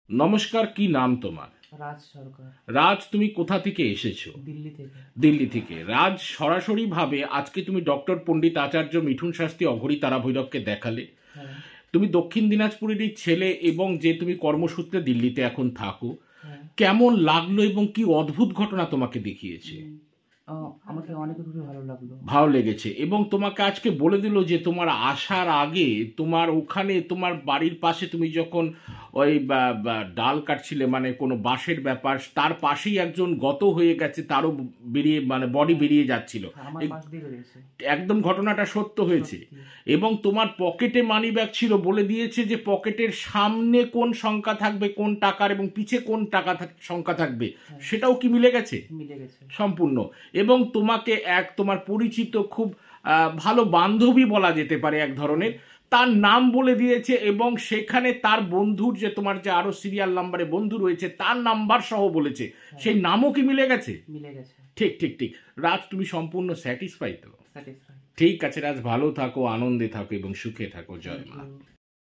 নমস্কার, কি নাম তোমার? রাজ সরকার। রাজ, তুমি কোথা থেকে এসেছো? দিল্লি থেকে। দিল্লি থেকে। রাজ, সরাসরি ভাবে আজকে তুমি ডক্টর পণ্ডিত আচার্য মিঠুন শাস্ত্রী অঘরী তারা ভৈরবকে দেখালে। হ্যাঁ, তুমি দক্ষিণ দিনাজপুরেরই ছেলে এবং যে তুমি কর্মসূত্রে দিল্লিতে এখন থাকো। হ্যাঁ। কেমন লাগলো এবং কি অদ্ভুত ঘটনা তোমাকে দেখিয়েছে? আমাকে অনেক খুবই ভালো লাগলো। ভালো লেগেছে এবং তোমাকে আজকে বলে দিল যে তোমার আসার আগে তোমার ওখানে তোমার বাড়ির পাশে তুমি যখন ওই ডাল কাটছিলে, মানে কোনো বাঁশের ব্যাপার, তার পাশেই একজন গত হয়ে গেছে, তারও বেরিয়ে মানে বডি বেরিয়ে যাচ্ছিল। আমার পাশ দিয়ে রয়েছে। একদম ঘটনাটা সত্য হয়েছে। এবং তোমার পকেটে মানি ব্যাগ ছিল, বলে দিয়েছে যে পকেটের সামনে কোন সংখ্যা থাকবে কোন টাকার এবং পিছে কোন টাকা সংখ্যা থাকবে, সেটাও কি মিলে গেছে? মিলে গেছে সম্পূর্ণ। এবং তোমাকে তোমার পরিচিত খুব ভালো বান্ধবী বলা যেতে পারে এক ধরনের, তার নাম বলে দিয়েছে এবং সেখানে তার বন্ধুর যে তোমার যে আরো সিরিয়াল নাম্বারে বন্ধু রয়েছে তার নাম্বার সহ বলেছে, সেই নামও কি মিলে গেছে? মিলে গেছে। ঠিক ঠিক ঠিক। রাজ, তুমি সম্পূর্ণ স্যাটিসফাই তো? স্যাটিসফাই। ঠিক আছে রাজ, ভালো থাকো, আনন্দে থাকো এবং সুখে থাকো। জয় মা।